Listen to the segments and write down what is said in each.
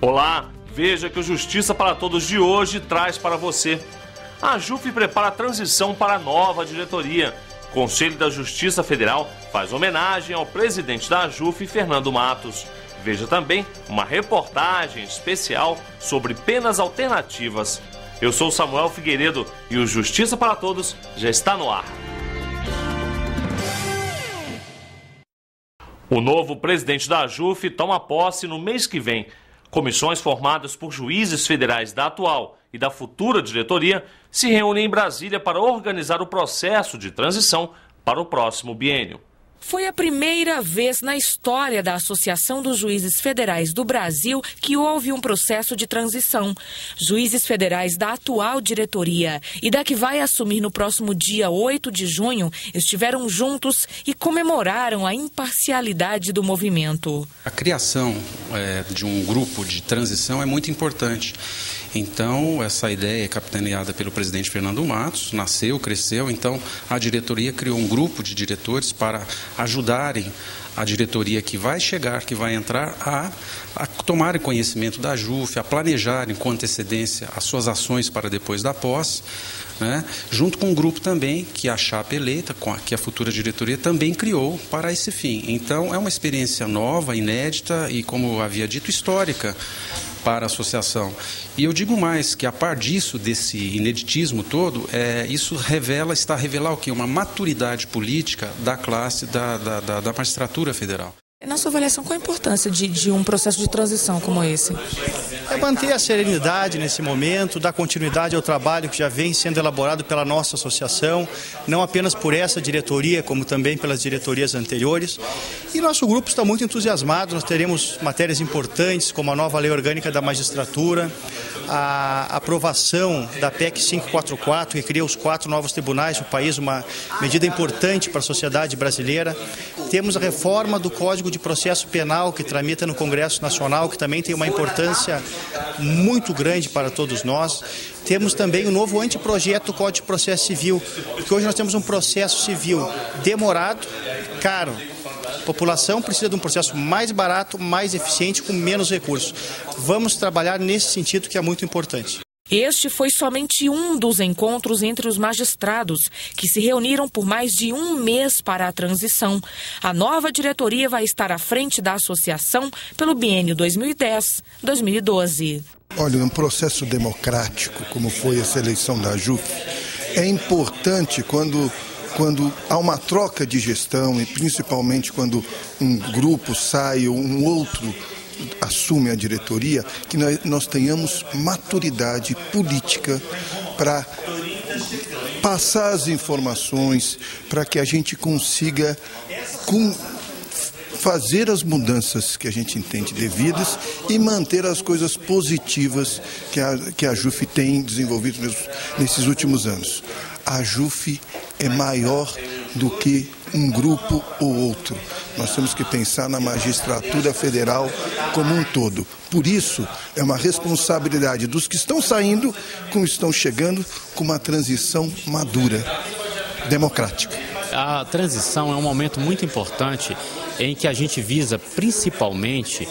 Olá, veja que o Justiça para Todos de hoje traz para você. A AJUF prepara a transição para a nova diretoria. O Conselho da Justiça Federal faz homenagem ao presidente da AJUF, Fernando Matos. Veja também uma reportagem especial sobre penas alternativas. Eu sou Samuel Figueiredo e o Justiça para Todos já está no ar. O novo presidente da AJUF toma posse no mês que vem. Comissões formadas por juízes federais da atual e da futura diretoria se reúnem em Brasília para organizar o processo de transição para o próximo biênio. Foi a primeira vez na história da Associação dos Juízes Federais do Brasil que houve um processo de transição. Juízes federais da atual diretoria e da que vai assumir no próximo dia 8 de junho estiveram juntos e comemoraram a imparcialidade do movimento. A criação de um grupo de transição é muito importante. Então, essa ideia é capitaneada pelo presidente Fernando Matos, nasceu, cresceu, então a diretoria criou um grupo de diretores para ajudarem a diretoria que vai chegar, que vai entrar, a tomarem conhecimento da AJUF, a planejarem com antecedência as suas ações para depois da posse, né? Junto com um grupo também que a chapa eleita, que a futura diretoria também criou para esse fim. Então, é uma experiência nova, inédita e, como havia dito, histórica para a associação. E eu digo mais, que a par disso, desse ineditismo todo, isso está a revelar o quê? Uma maturidade política da classe da magistratura federal. Na sua avaliação, qual a importância de um processo de transição como esse? É manter a serenidade nesse momento, dar continuidade ao trabalho que já vem sendo elaborado pela nossa associação, não apenas por essa diretoria, como também pelas diretorias anteriores. E nosso grupo está muito entusiasmado, nós teremos matérias importantes, como a nova lei orgânica da magistratura, a aprovação da PEC 544, que cria os 4 novos tribunais do país, uma medida importante para a sociedade brasileira. Temos a reforma do Código de Processo Penal, que tramita no Congresso Nacional, que também tem uma importância muito grande para todos nós. Temos também o novo anteprojeto do Código de Processo Civil, porque hoje nós temos um processo civil demorado, caro. A população precisa de um processo mais barato, mais eficiente, com menos recursos. Vamos trabalhar nesse sentido, que é muito importante. Este foi somente um dos encontros entre os magistrados, que se reuniram por mais de um mês para a transição. A nova diretoria vai estar à frente da associação pelo biênio 2010-2012. Olha, um processo democrático, como foi essa eleição da AJUF, é importante quando há uma troca de gestão e principalmente quando um grupo sai ou um outro assume a diretoria, que nós tenhamos maturidade política para passar as informações, para que a gente consiga fazer as mudanças que a gente entende devidas e manter as coisas positivas que a AJUF tem desenvolvido nesses últimos anos. A AJUF é maior do que um grupo ou outro. Nós temos que pensar na magistratura federal como um todo. Por isso, é uma responsabilidade dos que estão saindo, como estão chegando, com uma transição madura, democrática. A transição é um momento muito importante em que a gente visa principalmente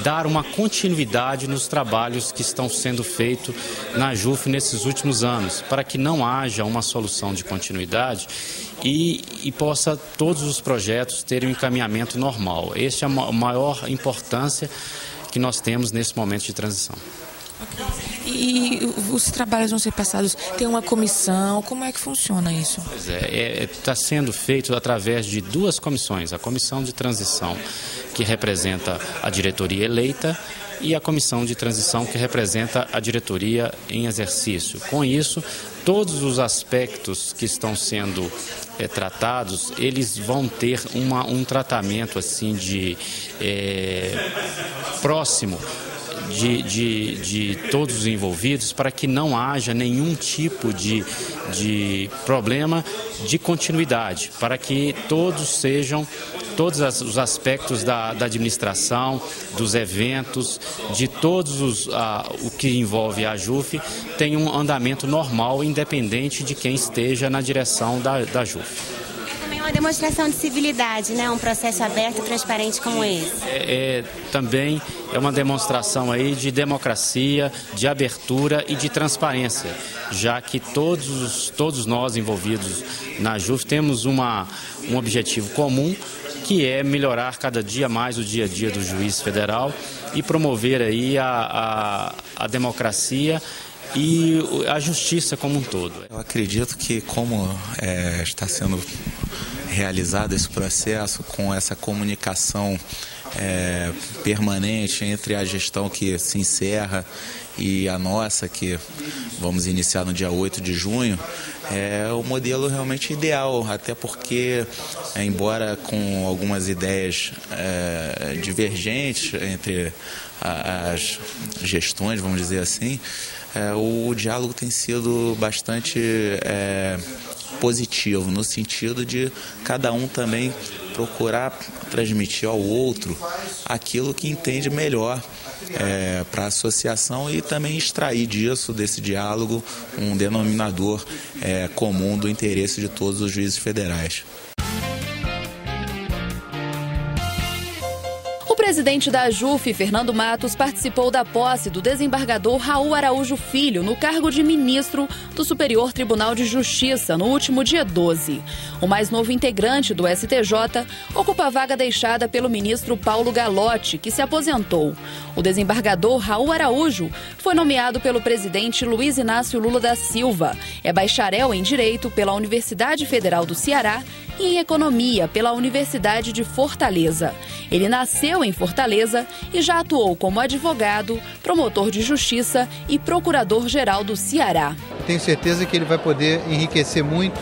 dar uma continuidade nos trabalhos que estão sendo feitos na AJUF nesses últimos anos, para que não haja uma solução de continuidade e possa todos os projetos terem um encaminhamento normal. Essa é a maior importância que nós temos nesse momento de transição. E os trabalhos vão ser passados, tem uma comissão, como é que funciona isso? Pois está sendo feito através de 2 comissões, a comissão de transição, que representa a diretoria eleita, e a comissão de transição, que representa a diretoria em exercício. Com isso, todos os aspectos que estão sendo tratados, eles vão ter um tratamento assim próximo de todos os envolvidos, para que não haja nenhum tipo de problema de continuidade, para que todos os aspectos da administração, dos eventos, de todos o que envolve a AJUF, tenham um andamento normal, independente de quem esteja na direção da AJUF. uma demonstração de civilidade, né? Um processo aberto e transparente como esse. Também é uma demonstração aí de democracia, de abertura e de transparência, já que todos nós envolvidos na JUF temos um objetivo comum, que é melhorar cada dia mais o dia a dia do juiz federal e promover aí a democracia e a justiça como um todo. Eu acredito que como está sendo realizado esse processo com essa comunicação permanente entre a gestão que se encerra e a nossa, que vamos iniciar no dia 8 de junho, é o modelo realmente ideal, até porque, embora com algumas ideias divergentes entre as gestões, vamos dizer assim, o diálogo tem sido bastante positivo, no sentido de cada um também procurar transmitir ao outro aquilo que entende melhor para a associação e também extrair desse diálogo, um denominador comum do interesse de todos os juízes federais. O presidente da JUF, Fernando Matos, participou da posse do desembargador Raul Araújo Filho no cargo de ministro do Superior Tribunal de Justiça no último dia 12. O mais novo integrante do STJ ocupa a vaga deixada pelo ministro Paulo Galotti, que se aposentou. O desembargador Raul Araújo foi nomeado pelo presidente Luiz Inácio Lula da Silva. É bacharel em Direito pela Universidade Federal do Ceará e em Economia pela Universidade de Fortaleza. Ele nasceu em Fortaleza e já atuou como advogado, promotor de justiça e procurador-geral do Ceará. Tenho certeza que ele vai poder enriquecer muito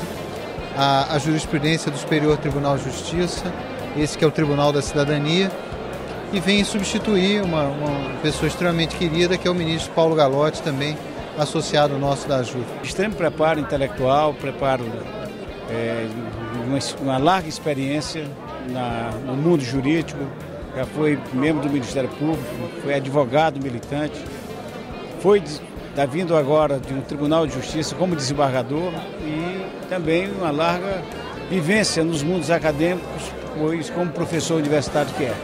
a jurisprudência do Superior Tribunal de Justiça, esse que é o Tribunal da Cidadania, e vem substituir uma pessoa extremamente querida, que é o ministro Paulo Galotti, também associado nosso da JUF. Extremo preparo intelectual, preparo uma larga experiência no mundo jurídico, já foi membro do Ministério Público, foi advogado militante, está vindo agora de um Tribunal de Justiça como desembargador e também uma larga vivência nos mundos acadêmicos, pois como professor universitário que é.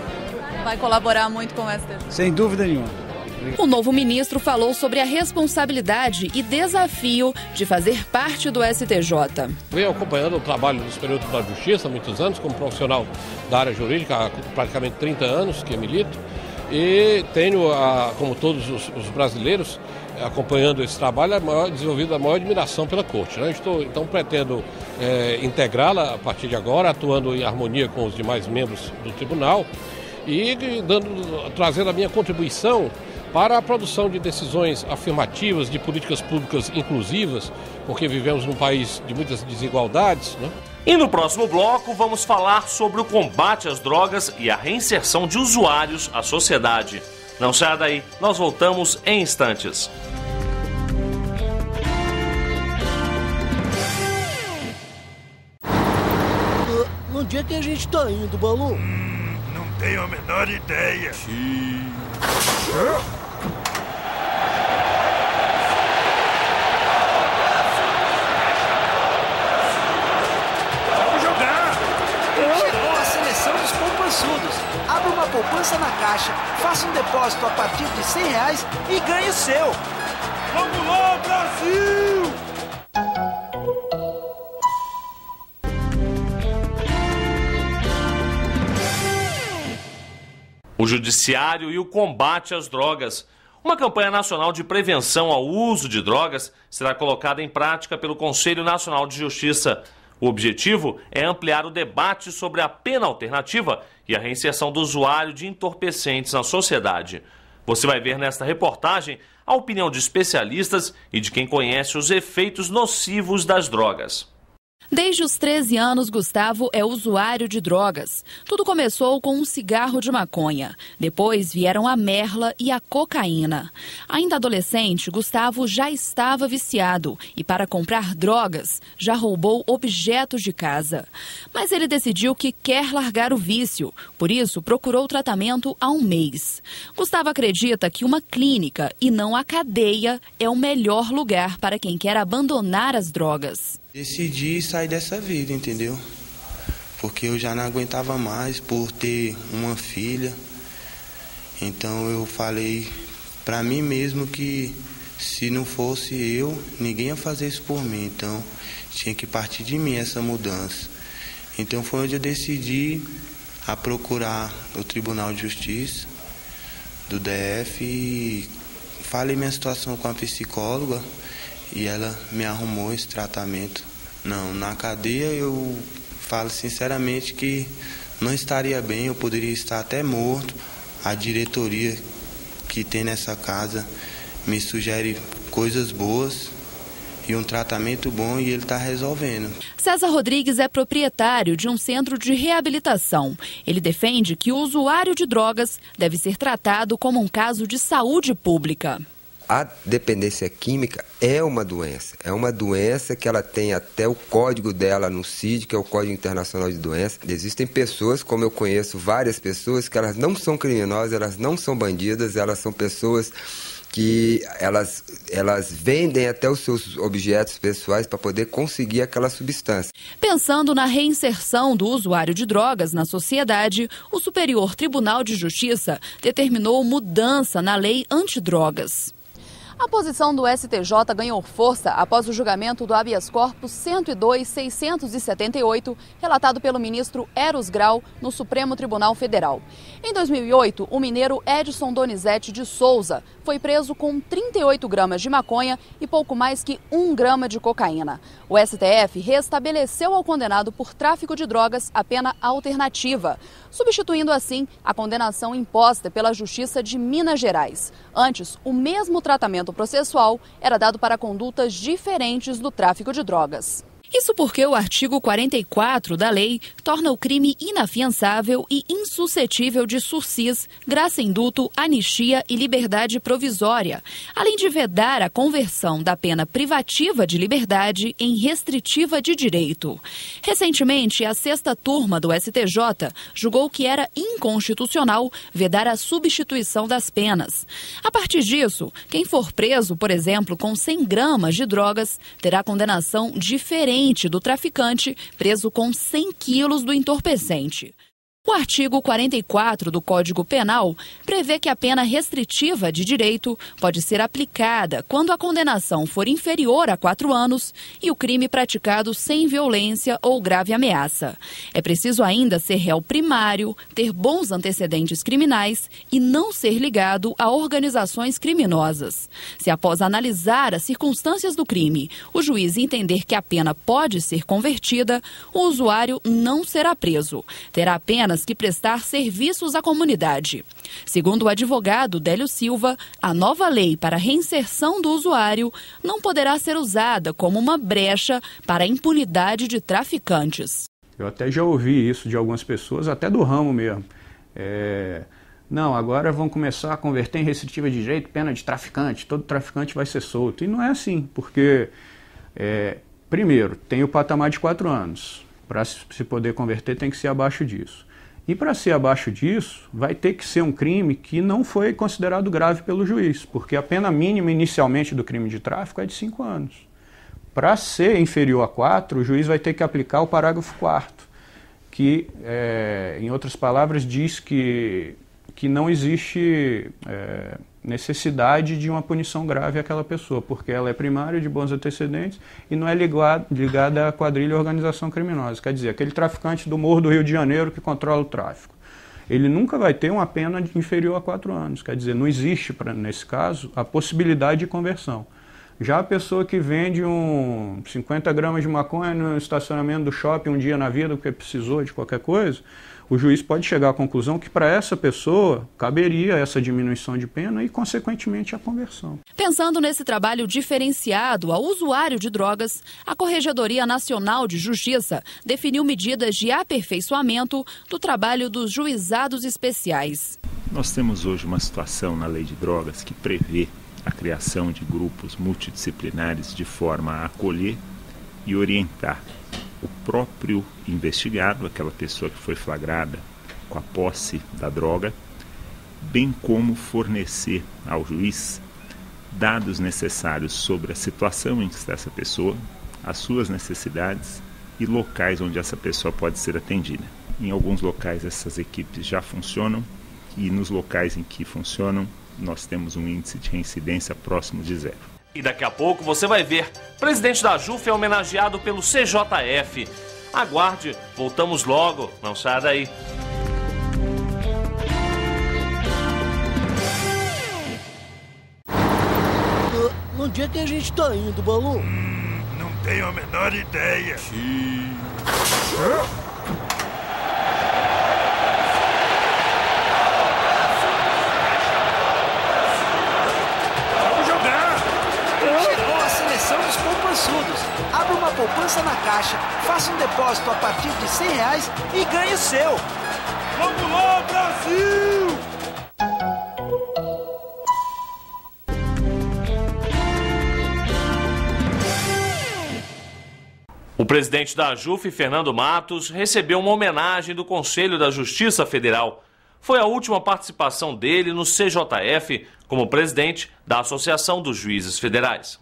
Vai colaborar muito com o STJ? Sem dúvida nenhuma. O novo ministro falou sobre a responsabilidade e desafio de fazer parte do STJ. Venho acompanhando o trabalho do Superior Tribunal de Justiça há muitos anos, como profissional da área jurídica, há praticamente 30 anos que milito, e tenho, como todos os brasileiros, acompanhando esse trabalho, desenvolvido a maior admiração pela Corte. Né? Então pretendo integrá-la a partir de agora, atuando em harmonia com os demais membros do tribunal e trazendo a minha contribuição para a produção de decisões afirmativas, de políticas públicas inclusivas, porque vivemos num país de muitas desigualdades, né? E no próximo bloco vamos falar sobre o combate às drogas e a reinserção de usuários à sociedade. Não saia daí, nós voltamos em instantes. Onde é que a gente tá indo, Balu? Não tenho a menor ideia. Vamos jogar! Chegou a seleção dos poupançudos. Abra uma poupança na Caixa, faça um depósito a partir de R$100 e ganhe o seu. Vamos lá, Brasil! O Judiciário e o combate às drogas. Uma campanha nacional de prevenção ao uso de drogas será colocada em prática pelo Conselho Nacional de Justiça. O objetivo é ampliar o debate sobre a pena alternativa e a reinserção do usuário de entorpecentes na sociedade. Você vai ver nesta reportagem a opinião de especialistas e de quem conhece os efeitos nocivos das drogas. Desde os 13 anos, Gustavo é usuário de drogas. Tudo começou com um cigarro de maconha. Depois vieram a merla e a cocaína. Ainda adolescente, Gustavo já estava viciado e, para comprar drogas, já roubou objetos de casa. Mas ele decidiu que quer largar o vício. Por isso, procurou tratamento há um mês. Gustavo acredita que uma clínica e não a cadeia é o melhor lugar para quem quer abandonar as drogas. Decidi sair dessa vida, entendeu? porque eu já não aguentava mais por ter uma filha. Então eu falei para mim mesmo que se não fosse eu, ninguém ia fazer isso por mim. Então tinha que partir de mim essa mudança. Então foi onde eu decidi a procurar o Tribunal de Justiça do DF e falei minha situação com a psicóloga e ela me arrumou esse tratamento. Não, na cadeia eu falo sinceramente que não estaria bem, eu poderia estar até morto. A diretoria que tem nessa casa me sugere coisas boas e um tratamento bom e ele está resolvendo. César Rodrigues é proprietário de um centro de reabilitação. Ele defende que o usuário de drogas deve ser tratado como um caso de saúde pública. A dependência química é uma doença que ela tem até o código dela no CID, que é o Código Internacional de Doenças. Existem pessoas, como eu conheço várias pessoas, que elas não são criminosas, elas não são bandidas, elas são pessoas que elas vendem até os seus objetos pessoais para poder conseguir aquela substância. Pensando na reinserção do usuário de drogas na sociedade, o Superior Tribunal de Justiça determinou mudança na lei antidrogas. A posição do STJ ganhou força após o julgamento do habeas corpus 102.678, relatado pelo ministro Eros Grau no Supremo Tribunal Federal. Em 2008, o mineiro Edson Donizete de Souza foi preso com 38 gramas de maconha e pouco mais que 1 grama de cocaína. O STF restabeleceu ao condenado por tráfico de drogas a pena alternativa, substituindo assim a condenação imposta pela Justiça de Minas Gerais. Antes, o mesmo tratamento processual era dado para condutas diferentes do tráfico de drogas. Isso porque o artigo 44 da lei torna o crime inafiançável e insuscetível de sursis, graça-indulto, anistia e liberdade provisória, além de vedar a conversão da pena privativa de liberdade em restritiva de direito. Recentemente, a 6ª turma do STJ julgou que era inconstitucional vedar a substituição das penas. A partir disso, quem for preso, por exemplo, com 100 gramas de drogas, terá condenação diferente do traficante preso com 100 quilos do entorpecente. O artigo 44 do Código Penal prevê que a pena restritiva de direito pode ser aplicada quando a condenação for inferior a 4 anos e o crime praticado sem violência ou grave ameaça. É preciso ainda ser réu primário, ter bons antecedentes criminais e não ser ligado a organizações criminosas. Se após analisar as circunstâncias do crime, o juiz entender que a pena pode ser convertida, o usuário não será preso. Terá apenas que prestar serviços à comunidade. Segundo o advogado Délio Silva, a nova lei para a reinserção do usuário não poderá ser usada como uma brecha para a impunidade de traficantes. Eu até já ouvi isso de algumas pessoas, até do ramo mesmo. Não, agora vão começar a converter em restritiva de direito pena de traficante, todo traficante vai ser solto. E não é assim, porque, primeiro, tem o patamar de 4 anos. Para se poder converter tem que ser abaixo disso. E para ser abaixo disso, vai ter que ser um crime que não foi considerado grave pelo juiz, porque a pena mínima inicialmente do crime de tráfico é de 5 anos. Para ser inferior a 4, o juiz vai ter que aplicar o parágrafo 4º, que, em outras palavras, diz que não existe necessidade de uma punição grave àquela pessoa, porque ela é primária, de bons antecedentes, e não é ligada à quadrilha ou organização criminosa. Quer dizer, aquele traficante do Morro do Rio de Janeiro que controla o tráfico, ele nunca vai ter uma pena inferior a 4 anos. Quer dizer, não existe, nesse caso, a possibilidade de conversão. Já a pessoa que vende 50 gramas de maconha no estacionamento do shopping um dia na vida porque precisou de qualquer coisa, o juiz pode chegar à conclusão que para essa pessoa caberia essa diminuição de pena e, consequentemente, a conversão. Pensando nesse trabalho diferenciado ao usuário de drogas, a Corregedoria Nacional de Justiça definiu medidas de aperfeiçoamento do trabalho dos juizados especiais. Nós temos hoje uma situação na lei de drogas que prevê a criação de grupos multidisciplinares de forma a acolher e orientar o próprio investigado, aquela pessoa que foi flagrada com a posse da droga, bem como fornecer ao juiz dados necessários sobre a situação em que está essa pessoa, as suas necessidades e locais onde essa pessoa pode ser atendida. Em alguns locais essas equipes já funcionam e nos locais em que funcionam nós temos um índice de reincidência próximo de 0. E daqui a pouco você vai ver, presidente da JUF é homenageado pelo CJF. Aguarde, voltamos logo, não saia daí. Onde é que a gente tá indo, Balu? Não tenho a menor ideia. Vamos jogar! Chegou a seleção dos poupançudos. Abra uma poupança na Caixa, faça um depósito a partir de R$100 e ganhe o seu. Vamos lá, Brasil! O presidente da JUF, Fernando Matos, recebeu uma homenagem do Conselho da Justiça Federal. Foi a última participação dele no CJF como presidente da Associação dos Juízes Federais.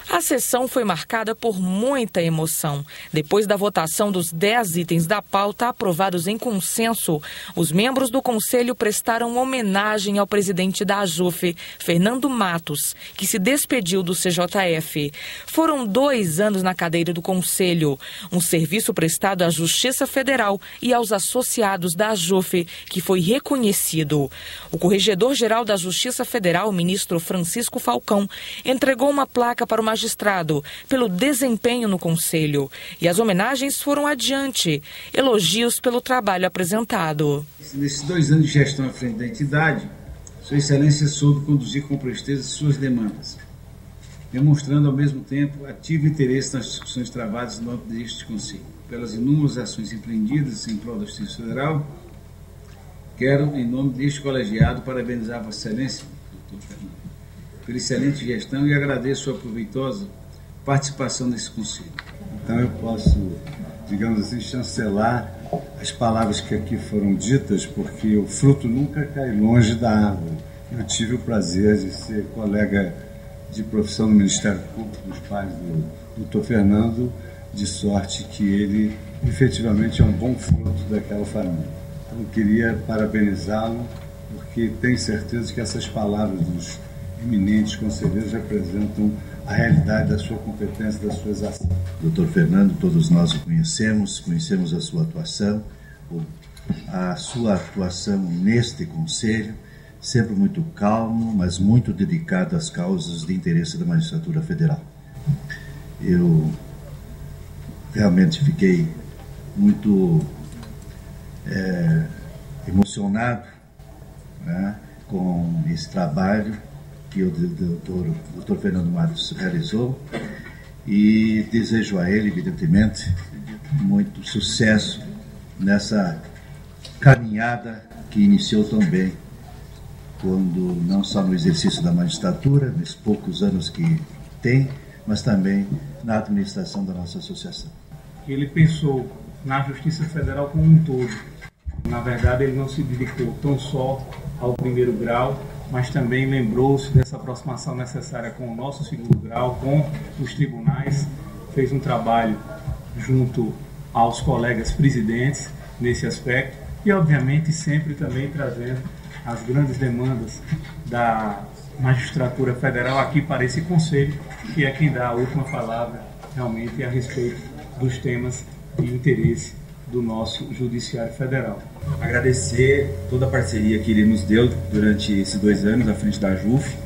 A sessão foi marcada por muita emoção. Depois da votação dos 10 itens da pauta aprovados em consenso, os membros do Conselho prestaram homenagem ao presidente da JUF, Fernando Matos, que se despediu do CJF. Foram 2 anos na cadeira do Conselho, um serviço prestado à Justiça Federal e aos associados da JUF, que foi reconhecido. O Corregedor-Geral da Justiça Federal, o ministro Francisco Falcão, entregou uma placa para o magistrado pelo desempenho no Conselho. E as homenagens foram adiante. Elogios pelo trabalho apresentado. Nesses 2 anos de gestão à frente da entidade, Sua Excelência soube conduzir com presteza suas demandas, demonstrando ao mesmo tempo ativo interesse nas discussões travadas no âmbito deste Conselho. Pelas inúmeras ações empreendidas em prol da Justiça Federal, quero, em nome deste colegiado, parabenizar Vossa Excelência, doutor Fernando, pela excelente gestão e agradeço sua proveitosa participação nesse Conselho. Então eu posso, digamos assim, chancelar as palavras que aqui foram ditas, porque o fruto nunca cai longe da árvore. Eu tive o prazer de ser colega de profissão no Ministério Público dos pais do Dr. Fernando, de sorte que ele efetivamente é um bom fruto daquela família. Então eu queria parabenizá-lo, porque tenho certeza que essas palavras dos eminentes conselheiros representam a realidade da sua competência, das suas ações. Doutor Fernando, todos nós o conhecemos a sua atuação neste Conselho, sempre muito calmo, mas muito dedicado às causas de interesse da magistratura federal. Eu realmente fiquei muito emocionado, né, com esse trabalho que o doutor Fernando Matos realizou e desejo a ele, evidentemente, muito sucesso nessa caminhada que iniciou tão bem, quando não só no exercício da magistratura, nesses poucos anos que tem, mas também na administração da nossa associação. Ele pensou na Justiça Federal como um todo. Na verdade, ele não se dedicou tão só ao primeiro grau, mas também lembrou-se dessa aproximação necessária com o nosso segundo grau, com os tribunais, fez um trabalho junto aos colegas presidentes nesse aspecto e, obviamente, sempre também trazendo as grandes demandas da magistratura federal aqui para esse Conselho, que é quem dá a última palavra realmente a respeito dos temas de interesse do nosso Judiciário Federal. Agradecer toda a parceria que ele nos deu durante esses 2 anos à frente da JUF.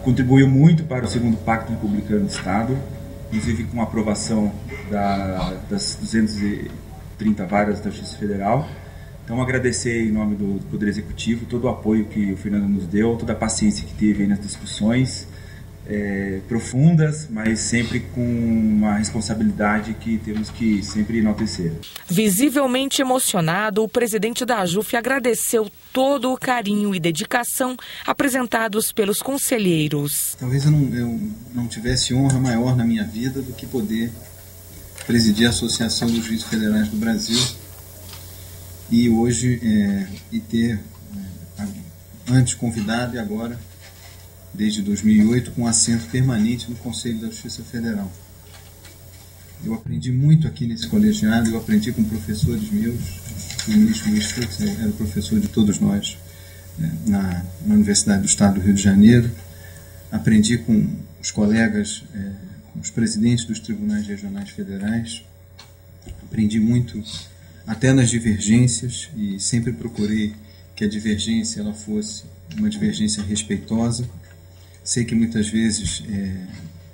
Contribuiu muito para o segundo Pacto Republicano do Estado, inclusive com a aprovação das 230 vagas da Justiça Federal. Então, agradecer em nome do Poder Executivo todo o apoio que o Fernando nos deu, toda a paciência que teve aí nas discussões profundas, mas sempre com uma responsabilidade que temos que sempre enaltecer. Visivelmente emocionado, o presidente da JUF agradeceu todo o carinho e dedicação apresentados pelos conselheiros. Talvez eu não tivesse honra maior na minha vida do que poder presidir a Associação dos Juízes Federais do Brasil e hoje ter antes convidado e agora desde 2008, com assento permanente no Conselho da Justiça Federal. Eu aprendi muito aqui nesse colegiado, eu aprendi com professores meus, o ministro Luiz Fux era professor de todos nós na Universidade do Estado do Rio de Janeiro, aprendi com os colegas, com os presidentes dos tribunais regionais federais, aprendi muito até nas divergências e sempre procurei que a divergência ela fosse uma divergência respeitosa. Sei que muitas vezes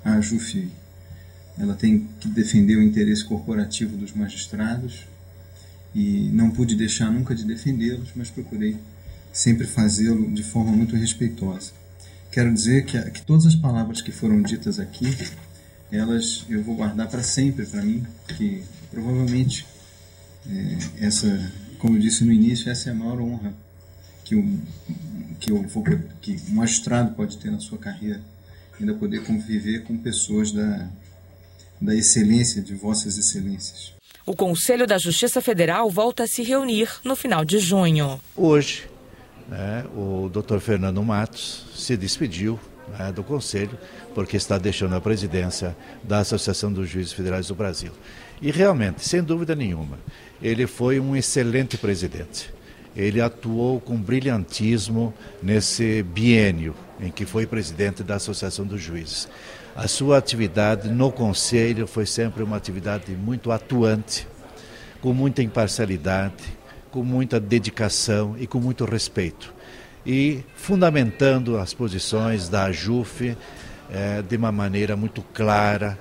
a AJUF ela tem que defender o interesse corporativo dos magistrados e não pude deixar nunca de defendê-los, mas procurei sempre fazê-lo de forma muito respeitosa. Quero dizer que todas as palavras que foram ditas aqui, elas eu vou guardar para sempre para mim, que provavelmente como eu disse no início, essa é a maior honra que um magistrado pode ter na sua carreira, ainda poder conviver com pessoas da excelência, de vossas excelências. O Conselho da Justiça Federal volta a se reunir no final de junho. Hoje, o Dr. Fernando Matos se despediu do Conselho porque está deixando a presidência da Associação dos Juízes Federais do Brasil. E realmente, sem dúvida nenhuma, ele foi um excelente presidente. Ele atuou com brilhantismo nesse biênio em que foi presidente da Associação dos Juízes. A sua atividade no Conselho foi sempre uma atividade muito atuante, com muita imparcialidade, com muita dedicação e com muito respeito. E fundamentando as posições da AJUF de uma maneira muito clara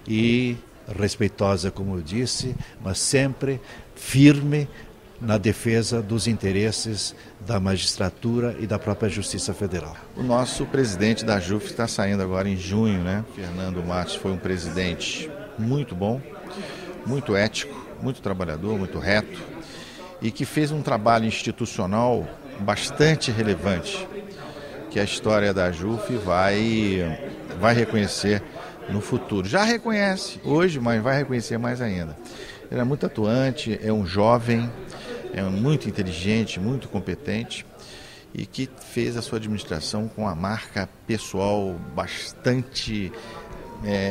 e respeitosa, como eu disse, mas sempre firme na defesa dos interesses da magistratura e da própria Justiça Federal. O nosso presidente da AJUF está saindo agora em junho, né? Fernando Matos foi um presidente muito bom, muito ético, muito trabalhador, muito reto e que fez um trabalho institucional bastante relevante, que a história da AJUF vai reconhecer no futuro. Já reconhece hoje, mas vai reconhecer mais ainda. Ele é muito atuante, é um jovem, é muito inteligente, muito competente e que fez a sua administração com a marca pessoal bastante,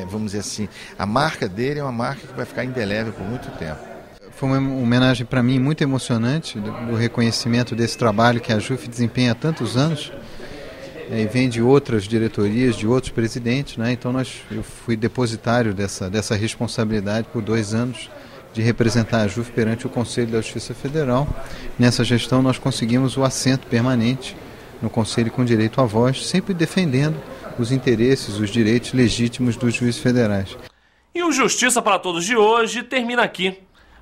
vamos dizer assim, a marca dele é uma marca que vai ficar indelével por muito tempo. Foi uma homenagem para mim muito emocionante do reconhecimento desse trabalho que a AJUF desempenha há tantos anos e vem de outras diretorias, de outros presidentes, né? Então eu fui depositário dessa responsabilidade por 2 anos de representar a AJUF perante o Conselho da Justiça Federal. Nessa gestão nós conseguimos o assento permanente no Conselho com direito à voz, sempre defendendo os interesses, os direitos legítimos dos juízes federais. E o Justiça para Todos de hoje termina aqui.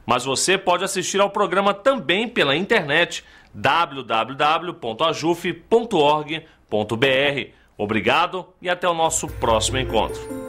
Mas você pode assistir ao programa também pela internet www.ajuf.org.br. Obrigado e até o nosso próximo encontro.